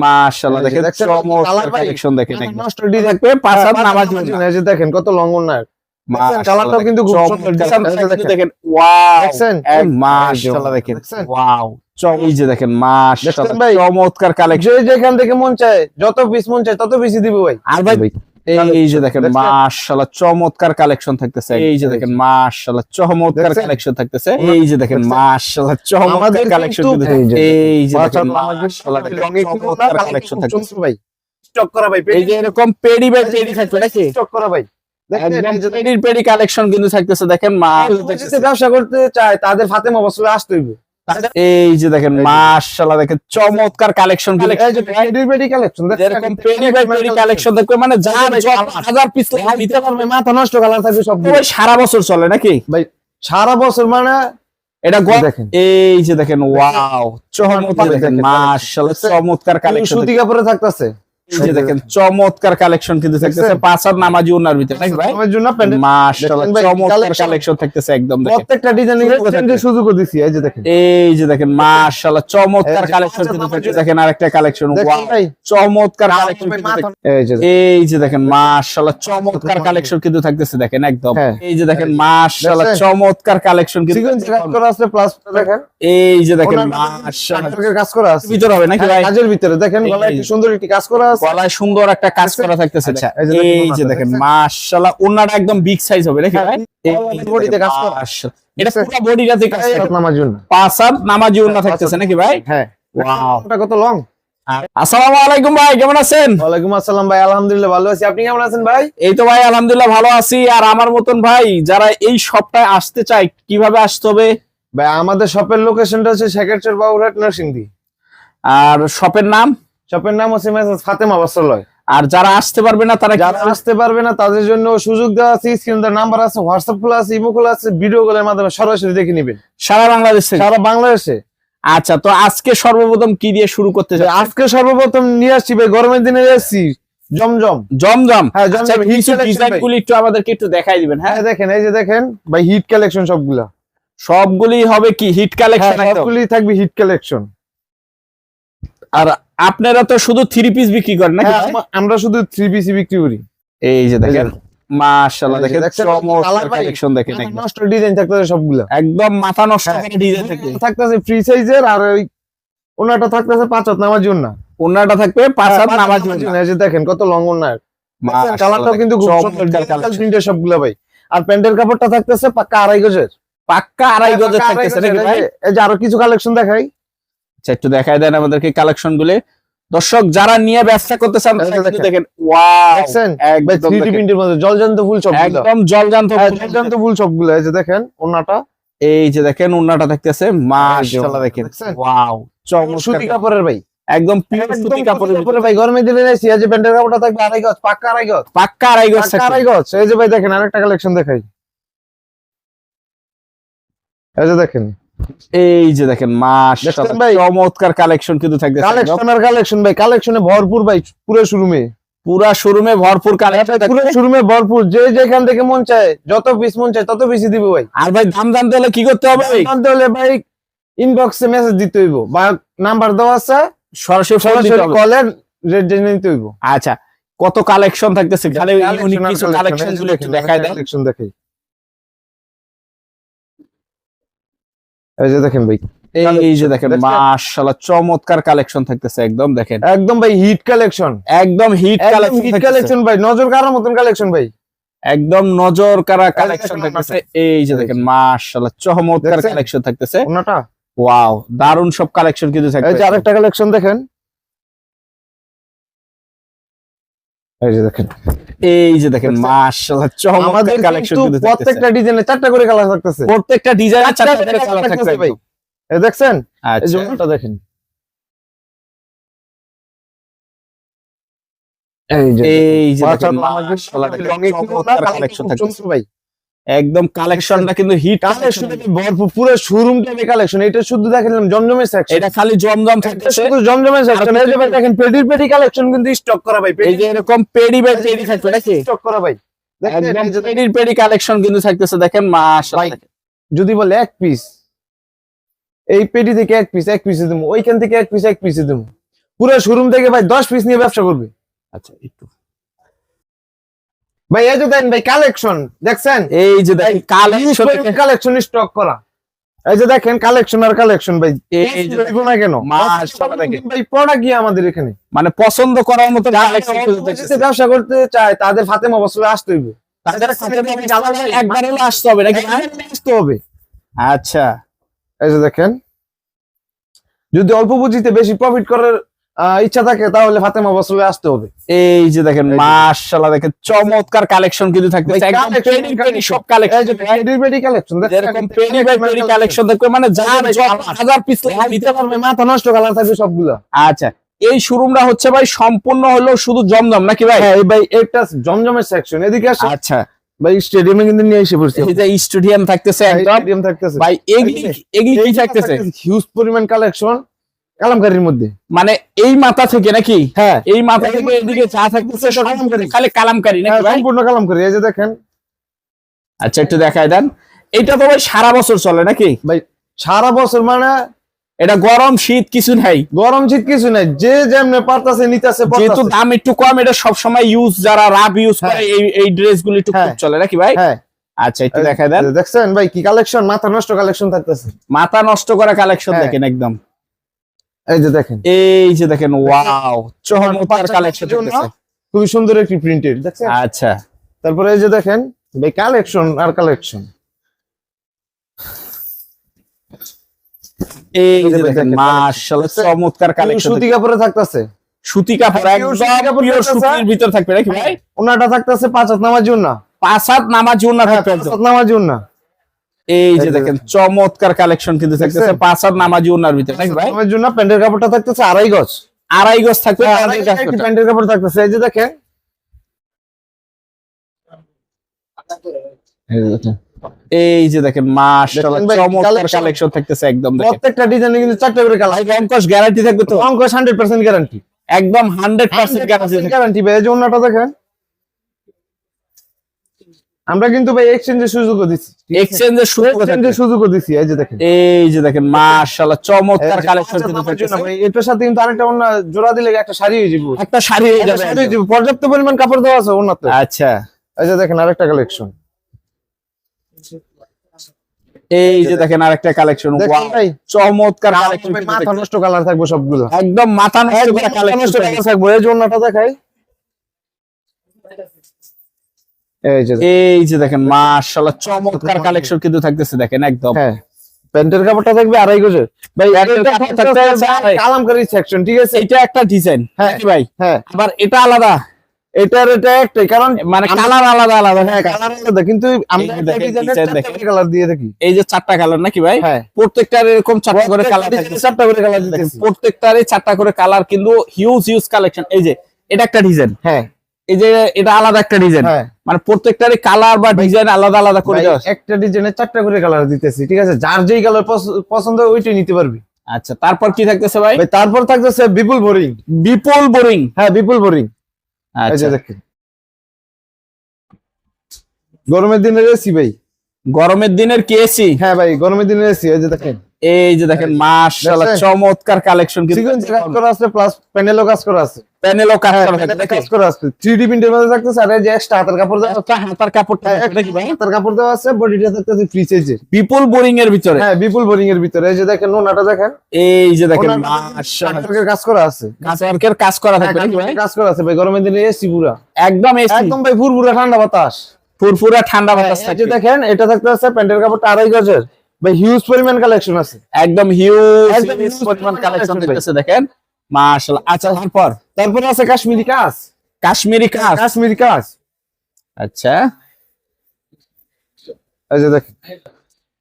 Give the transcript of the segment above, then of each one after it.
মাশাআল্লাহ দেখেন চমৎকার কালেকশন দেখেন নষ্ট ডি থাকবে পাঁচাত নামাজ এই যে দেখেন কত লং ওনার কালারটাও কিন্তু খুব সুন্দর দেখেন ওয়াও দেখছেন মাশাআল্লাহ দেখেন ওয়াও এই যে দেখেন মাশাআল্লাহ চমৎকার কালেকশন যেখান থেকে মন চায় যত পিস মন চায় তত পিসই দিব ভাই আর ভাই এই যে দেখেন মাশাআল্লাহ চমৎকার কালেকশন থাকতেছে এই যে দেখেন মাশাআল্লাহ চমৎকার কালেকশন থাকতেছে এই যে দেখেন মাশাআল্লাহ চমৎকার কালেকশন এই যে দেখেন মাশাআল্লাহ চমৎকার কালেকশন থাকতেছে ভাই স্টক করা ভাই এই যে এরকম পেডি বাই পেডি থাকবে নাকি স্টক করা ভাই একদম পেডির পেডি কালেকশন কিন্তু থাকতেছে দেখেন ব্যবসা করতে চায় তাদের ফাতেমা বসলে আসতে হইবে এই যে দেখেন মাশাআল্লাহ দেখেন চমৎকার কালেকশন এরকম পেডি বাই পেডি কালেকশন দেখবে মানে হাজার পিস নিতে পারবে মাথা নষ্ট কালার থাকবে সব সারা বছর চলে নাকি ভাই সারা বছর মানে এটা দেখেন এই যে দেখেন ওয়াও চমৎকার দেখেন মাশাআল্লাহ চমৎকার কালেকশন সুতি কাপড়ে থাকতেছে এই যে দেখেন চমৎকার কালেকশন কিন্তু থাকতেছে পাঁচার নামাজি ওনার ভিতরে নাকি ভাই আমার জন্য মাশাআল্লাহ চমৎকার কালেকশন থাকতেছে একদম প্রত্যেকটা ডিজাইনের সুযোগ দিছি এই যে দেখেন মাশাআল্লাহ চমৎকার কালেকশন কিন্তু থাকতেছে দেখেন আরেকটা কালেকশন ওয়াও চমৎকার কালেকশন এই যে দেখেন মাশাআল্লাহ চমৎকার কালেকশন কিন্তু থাকতেছে দেখেন একদম এই যে দেখেন মাশাআল্লাহ চমৎকার কালেকশন কিন্তু কাজ করা আছে প্লাস দেখেন এই যে দেখেন মাশাআল্লাহ কাজ করা আছে ভিতরে হবে নাকি ভাই কাজের ভিতরে দেখেন গলায় একটু সুন্দর একটি কাজ করা আছে গলায় সুন্দর একটা কাজ করা থাকতেছে এই যে দেখেন মাশাআল্লাহ ওন্নাটা একদম বিগ সাইজ হবে নাকি ভাই এই বডিতে কাজ করা এটা পুরো বডিটাতে কাজ করা নামাজ জন্য পাঁচাত নামাজি ওন্না থাকতেছে নাকি ভাই হ্যাঁ ওয়াও এটা কত লং আসসালামু আলাইকুম ভাই কেমন আছেন ওয়ালাইকুম আসসালাম ভাই আলহামদুলিল্লাহ ভালো আছি আপনি কেমন আছেন ভাই এই তো ভাই আলহামদুলিল্লাহ ভালো আছি আর আমার মতন ভাই যারা এই সপ্তাহে আসতে চায় কিভাবে আসতে হবে ভাই আমাদের শপের লোকেশনটা হচ্ছে শেখারচর বাবুরহাট নরসিংদী আর শপের নাম হচ্ছে মেসাজ ফাতেমা বস্ত্রালয় আর যারা আসতে পারবে না তাদের জন্য সুযোগ দেওয়া আছে স্ক্রিনে নাম্বার আছে হোয়াটসঅ্যাপ খোলা আছে ইমো খোলা আছে ভিডিও কলের মাধ্যমে সরাসরি দেখে নেবেন সারা বাংলাদেশে আচ্ছা তো আজকে সর্বপ্রথম কি দিয়ে শুরু করতে চাই আজকে সর্বপ্রথম নিয়ে আসছি ভাই গরমের দিনে এসেছি জমজম হ্যাঁ ডিজাইনগুলি একটু আমাদেরকে একটু দেখাই দিবেন হ্যাঁ দেখেন এই যে দেখেন ভাই হিট কালেকশন সবগুলি হবে কি হিট কালেকশন সবগুলি থাকবে হিট কালেকশন আর আপনারা তো শুধু 3 পিস বিক্রি করেন নাকি আমরা শুধু 3 পিস বিক্রি করি এই যে দেখেন মাশাআল্লাহ দেখেন চমৎকার কালেকশন দেখেন নষ্ট ডিজাইন থাকতেছে সবগুলো একদম মাথা নষ্ট করে ডিজাইন থাকতেছে ফ্রি সাইজের আর ওই ওনাটা থাকতেছে পাঁচাত নামাজ জন্য ওনাটা থাকবে পাঁচাত নামাজ জন্য এই যে দেখেন কত লং ওনার কালারটাও কিন্তু খুব সুন্দর প্রিন্টের সবগুলো ভাই আর প্যান্টের কাপড়টা থাকতেছে পাক্কা আড়াই গজের থাকতেছে নাকি ভাই এই যে আরো কিছু কালেকশন দেখাই একটু দেখাই দেন আমাদেরকে কালেকশন গুলো দর্শক যারা নিয়ে ব্যবসা করতে চান দেখেন ওয়াও দেখছেন একদম 3D প্রিন্টের মধ্যে জলজান্ত ফুল সবগুলো একদম জলজান্ত ফুল সবগুলো এই যে দেখেন ওন্নাটা এই যে দেখেন ওন্নাটা থাকতেছে মাশাআল্লাহ দেখেন ওয়াও সুতি কাপড়ের ভাই একদম পিওর সুতি কাপড়ের ভাই গরমে দিলে এসি এই যে প্যান্টের কাপড়টা থাকবে আড়াই গজ পাক্কা আড়াই গজ এই যে ভাই দেখেন আরেকটা কালেকশন দেখাই এই যে দেখেন মাশাআল্লাহ চমৎকার কালেকশন কিন্তু থাকবে কালেকশন ভাই কালেকশনে ভরপুর ভাই পুরো শোরুমে ভরপুর কালেকশন পুরো শোরুমে ভরপুর যে যেখান থেকে মন চায় যত পিস মন চায় তত পিসই দিব ভাই আর ভাই দাম জানতে হলে কি করতে হবে জানতে হলে ভাই ইনবক্সে মেসেজ দিতে হইব বা নাম্বার দেওয়া আছে সরাসরি কলে রেট জেনে নিতে হইব আচ্ছা কত কালেকশন থাকতেছে খালি ইউনিক কিছু কালেকশন গুলো একটু দেখাই দেন কালেকশন দেখাই এই যে দেখেন ভাই এই যে দেখেন মাশাআল্লাহ চমৎকার কালেকশন থাকতেছে একদম দেখেন একদম ভাই হিট কালেকশন একদম হিট কালেকশন ভাই নজর কাড়ার মতন কালেকশন ভাই একদম নজর কাড়া কালেকশন থাকতেছে এই যে দেখেন মাশাআল্লাহ চমৎকার কালেকশন থাকতেছে ওনাটা ওয়াও দারুন সব কালেকশন কিন্তু থাকতেছে এই যে আরেকটা কালেকশন দেখেন এই যে দেখেন মাশাআল্লাহ চমৎকার কালেকশন কিন্তু প্রত্যেকটা ডিজাইনে 4টা করে কালার থাকতেছে প্রত্যেকটা ডিজাইনে 4টা করে কালার থাকতেছে ভাই এই দেখছেন এই যে ওটা দেখেন এই যে দেখেন মাশাআল্লাহ চমৎকার কালেকশন থাকতেছে ভাই একদম কালেকশনটা কিন্তু হিট কালেকশন ভরপুর পুরো শোরুমটা কালেকশন এটা শুধু দেখালাম জমজমের সেকশন এটা খালি জমজম থাকতেছে শুধু জমজমের সেকশন এই যে ভাই দেখেন পেডি কালেকশন কিন্তু স্টক করা ভাই এই যে এরকম পেডি বাই পেডি থাকবে নাকি স্টক করা ভাই দেখেন পেডি কালেকশন কিন্তু থাকতেছে দেখেন মাশাআল্লাহ যদি বলে এক পিস এই পেডি থেকে এক পিস দেবো ওইখান থেকে এক পিস দেবো পুরো শোরুম থেকে ভাই 10 পিস নিয়ে ব্যবসা করবে। আচ্ছা একটু ভাই এই যে দেন ভাই কালেকশন দেখছেন, এই যে দেখেন কালেকশন কালেকশন স্টক করা, এই যে দেখেন কালেকশন আর কালেকশন ভাই, এই যে দেখো না কেন মাশাআল্লাহ দেখেন ভাই প্রোডাক্ট কি আমাদের এখানে মানে পছন্দ করার মতো কালেকশন যারা ব্যবসা করতে চায় তাদের ফাতেমা বসলে আসতে হইবে, তাদের একবার হলো আসতে হবে নাকি? আসতে হবে। আচ্ছা এই যে দেখেন যদি অল্প পুঁজিতে বেশি প্রফিট করার ইচ্ছা থাকে তাহলে ফাতেমা বসলে আসতে হবে। এই যে দেখেন মাশাআল্লাহ দেখেন চমৎকার কালেকশন কিন্তু থাকতেছে, একদম পেনি পেনি সব কালেকশন, এই যে পেডি কালেকশন যেরকম পেনি বাই পেনি কালেকশন দেখবে মানে যার হাজার পিস দিতে পারবে, মাথা নষ্ট কালার থাকবে সবগুলা। আচ্ছা এই শোরুমটা হচ্ছে ভাই সম্পূর্ণ হলো শুধু জমজম নাকি ভাই? হ্যাঁ ভাই এটা জমজমের সেকশন, এদিকে আসেন। আচ্ছা ভাই স্টেডিয়ামে কিন্তু নিয়ে এসে পড়ছে, এই যে স্টেডিয়াম থাকতেছে একদম স্টেডিয়াম থাকতেছে ভাই, এগুলি কি থাকতেছে? হিউজ পরিমাণ কালেকশন কালামকারীর মধ্যে, মানে এই মাথা থেকে নাকি? হ্যাঁ এই মাথা থেকে এদিকে যা থাকতেছে সব খালি কালামকারী নাকি ভাই? সম্পূর্ণ কালামকারী। এই যে দেখেন আচ্ছা একটু দেখাই দেন, এটা তো ভাই সারা বছর চলে নাকি ভাই? সারা বছর মানে এটা গরম শীত কিছু নাই, গরম শীত কিছু নাই, যে যেমনে পারতাছে নিতেছে। যেহেতু দাম একটু কম, এটা সব সময় ইউজ যারা রাব ইউজ করে এই ড্রেস গুলি একটু খুব চলে নাকি ভাই? হ্যাঁ আচ্ছা একটু দেখাই দেন, দেখছেন ভাই কি কালেকশন, মাথা নষ্ট কালেকশন থাকতেছে, মাথা নষ্ট করা কালেকশন দেখেন একদম। এই যে দেখেন, এই যে দেখেন ওয়াও চমৎকার কালেকশন থাকতেছে, খুবই সুন্দর একটি প্রিন্টেড দেখছেন। আচ্ছা তারপরে এই যে দেখেন ভাই কালেকশন আর কালেকশন, এই যে দেখেন মাশাআল্লাহ চমৎকার কালেকশন, সুতি কাপড়ে থাকতেছে, সুতি কাপড় একদম পিওর সুতির ভিতর থাকবে নাকি ভাই? ওনাটা থাকতেছে 5 হাত নামার জন্য, 5 হাত নামার জন্য থাকবে 5 হাত নামার জন্য। এই যে দেখেন চমৎকার কালেকশন কিন্তু থাকতেছে 5 হাত নামাজি ওনার ভিতরে নাকি ভাই? নামার জন্য প্যান্টের কাপড়টা থাকতেছে 2.5 গজ, 2.5 গজ থাকবে, প্যান্টের কাপড় থাকতেছে। এই যে দেখেন এই যে দেখেন মাশাআল্লাহ চমৎকার কালেকশন থাকতেছে একদম। দেখেন প্রত্যেকটা ডিজাইনে কিন্তু 4টা করে কালার, রংকশ গ্যারান্টি থাকবে তো? রংকশ 100% গ্যারান্টি, একদম 100% গ্যারান্টি ভাই। এই যে ওনাটা দেখেন, আমরা কিন্তু ভাই এক্সচেঞ্জের সুযোগও দিচ্ছি, এক্সচেঞ্জের সুযোগও দিচ্ছি। এই যে দেখেন, এই যে দেখেন মাশাআল্লাহ চমৎকার কালেকশন কিন্তু থাকতেছে ভাই। এটার সাথে কিন্তু আরেকটা ওনা জোড়া দিলে একটা শাড়ি হয়ে যাবে, একটা শাড়ি হয়ে যাবে, পর্যাপ্ত পরিমাণ কাপড় দেওয়া আছে ওনাতে। আচ্ছা এই যে দেখেন আরেকটা কালেকশন, এই যে দেখেন আরেকটা কালেকশন, ওয়াও চমৎকার কালেকশন, মাথা নষ্ট কালার থাকবে সবগুলো, একদম মাথা নষ্ট করা কালেকশন থাকবে। এই যে ওনাটা দেখাই, এই যে দেখেন মাশাআল্লাহ চমৎকার কালেকশন কিন্তু থাকতেছে দেখেন একদম। হ্যাঁ প্যান্টের কাপড়টা থাকবে 2.5 গজের ভাই, কালামকারী সেকশন, ঠিক আছে। এটা একটা ডিজাইন নাকি ভাই? হ্যাঁ আবার এটা আলাদা, এটা একটাই, কারণ মানে কালার আলাদা আলাদা। হ্যাঁ কালার আলাদা, কিন্তু আমরা কালার দিয়ে থাকি। এই যে 4টা কালার নাকি ভাই? হ্যাঁ প্রত্যেকটার এরকম 4টা করে কালার থাকে, 4টা করে কালার দিতেছি, প্রত্যেকটারই 4টা করে কালার, কিন্তু হিউজ কালেকশন। এই যে এটা একটা ডিজাইন, হ্যাঁ এই যে এটা আলাদা একটা ডিজাইন, হ্যাঁ মানে প্রত্যেকটারই কালার বা ডিজাইন আলাদা আলাদা করে দেওয়া আছে। একটা ডিজাইনে 4টা করে কালার দিতেছি, ঠিক আছে। যার যেই কালার পছন্দ ওইটাই নিতে পারবি। আচ্ছা তারপর কি থাকতেছে ভাই? তারপর থাকতেছে বিপুল বোরিং, বিপুল বোরিং। হ্যাঁ বিপুল বোরিং। আচ্ছা দেখেন গরমের দিনের এসি ভাই, গরমের দিনের কি এসি? হ্যাঁ ভাই গরমের দিনের এসি। এই যে দেখেন, এই যে দেখেন মাশাআল্লাহ চমৎকার কালেকশন কিন্তু সিকোয়েন্স কাজ করা আছে, প্লাস প্যানেলও কাজ করা আছে, প্যানেলও কাজ করা আছে 3D প্রিন্টের মধ্যে থাকতেছে। আর এই যে এক্সট্রা হাতের কাপড় দেওয়া আছে, হাতার কাপড়টা নাকি ভাই? হাতের কাপড় দেওয়া আছে, বডিটা থাকতেছে ফ্রি সাইজের, বিপুল বোরিং এর ভিতরে। হ্যাঁ বিপুল বোরিং এর ভিতরে। এই যে দেখেন ওনাটা দেখেন, এই যে দেখেন মাশাআল্লাহ কাজ করা আছে, কাজওয়ার্কের কাজ করা থাকবে নাকি ভাই? কাজ করা আছে ভাই। গরমের দিনে এসি পুরা একদম এসি, একদম ভাই ফুরফুরা ঠান্ডা বাতাস, ফুরফুরা ঠান্ডা বাতাস এই থাকবে। যে দেখেন এটা থাকতেছে প্যান্টের কাপড়টা 2.5 গজের ভাই, হিউজ পরিমাণ কালেকশন আছে, একদম হিউজ পরিমাণ কালেকশন দেখতেছে দেখেন মাশাআল্লাহ। আচ্ছা তারপর আছে কাশ্মীরি কাজ, কাশ্মীরি কাজ, কাশ্মীরি কাজ। আচ্ছা এই যে দেখেন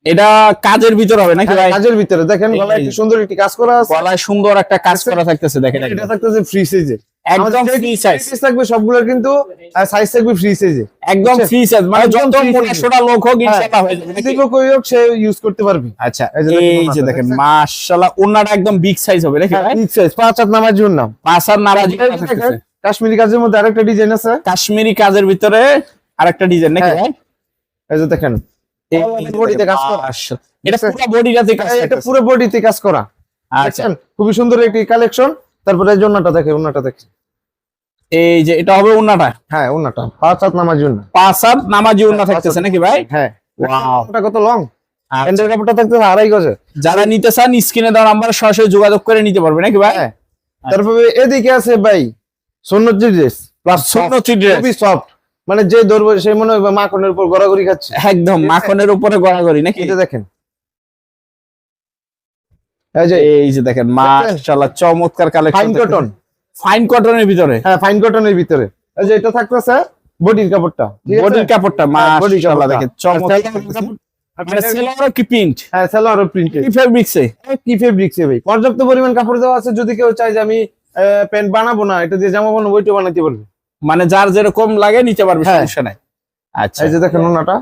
এটা কাজের ভিতর হবে নাকি ভাই? কাজের ভিতরে দেখেন গলায় কি সুন্দর একটি কাজ করা আছে, গলায় সুন্দর একটা কাজ করা থাকতেছে দেখেন, এটা থাকতেছে ফ্রি সাইজে, একদম ফ্রি সাইজ থাকবে সবগুলোর, কিন্তু সাইজ থাকবে ফ্রি সাইজে, একদম ফ্রি সাইজ, মানে যত মোটা লোক হোক ইনশাআল্লাহ হয়ে যাবে, যে লোক হোক সে ইউজ করতে পারবে। আচ্ছা এই যে দেখেন মাশাআল্লাহ ওন্নাটা একদম বিগ সাইজ হবে নাকি ভাই? বিগ সাইজ 5 হাত নামার জন্য, 5 হাত নামাজি থাকতেছে। কাশ্মীরি কাজের মধ্যে আরেকটা ডিজাইন আছে, কাশ্মীরি কাজের ভিতরে আরেকটা ডিজাইন নাকি ভাই? এই যে দেখেন বডিতে কাজ করা, এটা পুরো বডিটাতে কাজ, এটা পুরো বডিতে কাজ করা। আচ্ছা খুবই সুন্দর একটি কালেকশন। তারপরে এই যে ওন্নাটা দেখে, ওন্নাটা দেখে। এই যে এটা হবে ওন্নাটা, হ্যাঁ ওন্নাটা 5 হাত নামাজি ওন্না। 5 হাত নামাজি ওন্না থাকতেছে নাকি ভাই? হ্যাঁ ওয়াও, ওটা কত লং, আচ্ছা। প্যান্টের কাপড়টা থাকতেছে 2.5 গজে। যারা নিতে চান স্ক্রিনে দেওয়া নাম্বারে সরাসরি যোগাযোগ করে নিতে পারবে নাকি ভাই? হ্যাঁ। তারপরে এদিকে আছে ভাই সুন্নতি ড্রেস প্লাস সুন্নতি ড্রেস, খুবই সফট, মানে যে ধরবে সে মনে হয় মাখনের উপর গড়াগড়ি খাচ্ছে। একদম মাখনের উপরে গড়াগড়ি নাকি? এটা দেখেন, এই যে দেখেন মাশাআল্লাহ চমৎকার কালেকশন, ফাইন কটন, ফাইন কটনের ভিতরে। হ্যাঁ ফাইন কটনের ভিতরে। এই যে এটা থাকতেছে বডির কাপড়টা, বডির কাপড়টা মাশাআল্লাহ দেখেন চমৎকার। মানে সেলোয়ারও কি প্রিন্ট? হ্যাঁ সেলোয়ার প্রিন্টেড, কি ফেব্রিক্সে? কি ফেব্রিক্সে ভাই, পর্যাপ্ত পরিমাণ কাপড় দেওয়া আছে। যদি কেউ চায় যে আমি প্যান্ট বানাবো না, এটা দিয়ে জামা বানাবো, ওইটা বানাতে পারবে। মানে যার যেরকম লাগে নিতে পারবে, হ্যাঁ। সমস্যা নাই। আচ্ছা এই যে দেখেন ওন্নাটা,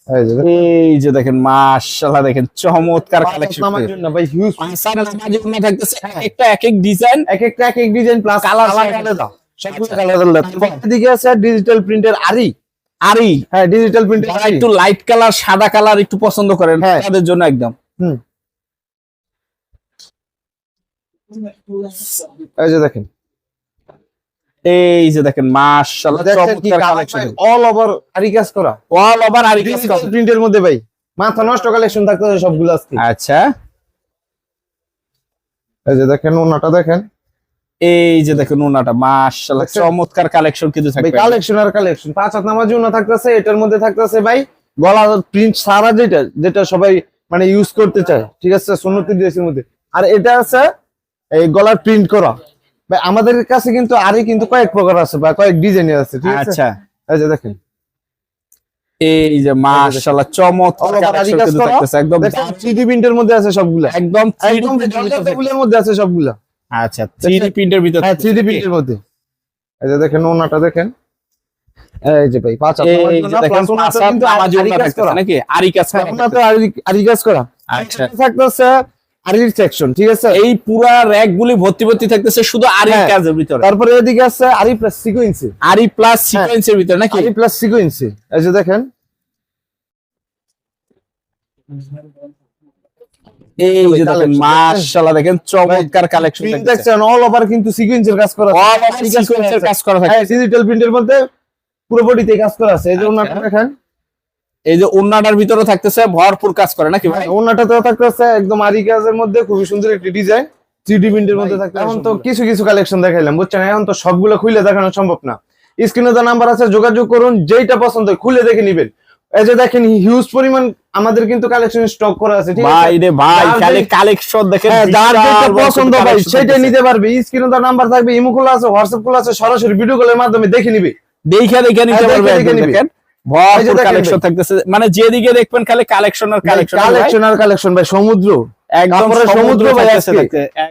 এই যে এই যে দেখেন মাশাআল্লাহ দেখেন চমৎকার কালেকশন। নামার জন্য ভাই হিউজ পাঁচসার নামাজি ওন্না থাকতেছে, একটা এক এক ডিজাইন, এক একটা এক এক ডিজাইন প্লাস কালার আলাদা সবগুলো আচ্ছা। কালার আলাদা। এদিকে আছে ডিজিটাল প্রিন্টের আরি, আরি। হ্যাঁ ডিজিটাল প্রিন্টের যারা একটু লাইট কালার সাদা কালার একটু পছন্দ করেন হ্যাঁ। তাদের জন্য একদম। এই যে দেখেন, এই যে দেখেন মাশাআল্লাহ চমৎকার কালেকশন, অল ওভার আরি কাজ করা, অল ওভার আরি কাজ ডিজিটাল করা। প্রিন্টের মধ্যে ভাই মাথা নষ্ট কালেকশন থাকতেছে সবগুলো আজকে। আচ্ছা এই যে দেখেন ওন্নাটা দেখেন, এই যে দেখেন ওন্নাটা মাশাআল্লাহ দেখছেন? চমৎকার কালেকশন কিন্তু ভাই থাকবে। কালেকশন আর কালেকশন। 5 হাত নামাজি ওন্না থাকতেছে, এটার মধ্যে থাকতেছে ভাই গলা প্রিন্ট সারা, যেটা যেটা সবাই মানে ইউজ করতে চায়, ঠিক আছে সুন্নতি ড্রেসের মধ্যে। আর এটা আছে এই গলার প্রিন্ট করা। ভাই আমাদের কাছে কিন্তু আরই কিন্তু কয়েক প্রকার আছে বা কয়েক ডিজাইনের আছে, ঠিক আছে। আচ্ছা এই যে দেখেন, এই যে মাশাআল্লাহ চমৎকার All over আরি কালেকশন কাজ কিন্তু করা। থাকতেছে একদম দেখেন 3D প্রিন্টের মধ্যে আছে সবগুলা, একদম 3D একদম প্রিন্টের টেবিলের মধ্যে আছে সবগুলা। আচ্ছা 3D প্রিন্টের ভিতর। হ্যাঁ 3D প্রিন্টের মধ্যে। এই যে দেখেন ওন্নাটা দেখেন, এই যে ভাই 5 হাত এই নামাজি যে ওন্না দেখেন প্লাস ওন্নাটা কিন্তু নামাজি আরি ওন্না কাজ থাকতেছে করা, নাকি? আরি কাজ করা ওন্নাতে আরি কাজ করা। আচ্ছা এটা থাকতেছে আরির সেকশন, ঠিক আছে। এই পুরা র‍্যাক গুলি ভর্তি ভর্তি থাকতেছে শুধু আরি হ্যাঁ। কাজের ভিতরে, তারপরে এদিকে আছে আরি প্লাস সিকোয়েন্সি, আরি প্লাস সিকোয়েন্সের ভিতরে নাকি? আরি প্লাস সিকোয়েন্সি। এই যে দেখেন, এই যে দেখেন মাশাআল্লাহ দেখেন চমৎকার কালেকশন প্রিন্ট থাকতেছে, দেখছেন অল ওভার কিন্তু সিকোয়েন্সের কাজ করা আছে। অল ওভার সিকোয়েন্সের কাজ করা থাকে। হ্যাঁ ডিজিটাল প্রিন্টের মধ্যে পুরো বডিতে কাজ করা আছে। এই যে আচ্ছা। ওন্নাটা দেখেন, এই যে ওন্নাটার ভিতরে থাকতেছে ভরপুর কাজ করে নাকি ভাই? ওন্নাটাতে থাকতেছে একদম আরি কাজের মধ্যে খুবই সুন্দর একটি ডিজাইন 3D প্রিন্টের মধ্যে থাকতে। এখন তো কিছু কিছু কালেকশন দেখাইলাম, বুঝছেন, এখন তো সবগুলো খুলে দেখানো সম্ভব না। স্ক্রিনে তো নাম্বার আছে, যোগাযোগ করুন, যেইটা পছন্দ হয় খুলে দেখে নেবেন। এই যে দেখেন হিউজ পরিমাণ আমাদের কিন্তু কালেকশন স্টক করা আছে, ঠিক আছে। ভাই রে ভাই যার খালি যে- কালেকশন দেখেন, হ্যাঁ, যার যেটা বিশাল বড় পছন্দ ভাই collection সেটাই থাকতেছে। নিতে পারবে। স্ক্রিনে তো নাম্বার থাকবে, ইমো খোলা আছে, হোয়াটসঅ্যাপ খোলা আছে, সরাসরি ভিডিও কলের মাধ্যমে দেখে নিবে। দেখে দেখে নিতে হ্যাঁ, পারবে দেখে একদম। নিবে। দেখেন এই যে ভরপুর দেখেন কালেকশন ভাই। থাকতেছে, মানে যেদিকে দেখবেন খালি কালেকশন আর কালেকশন, কালেকশন আর কালেকশন ভাই, সমুদ্র একদম তারপরে সমুদ্র সমুদ্র ভাই থাকতেছে আজকে। দেখতে।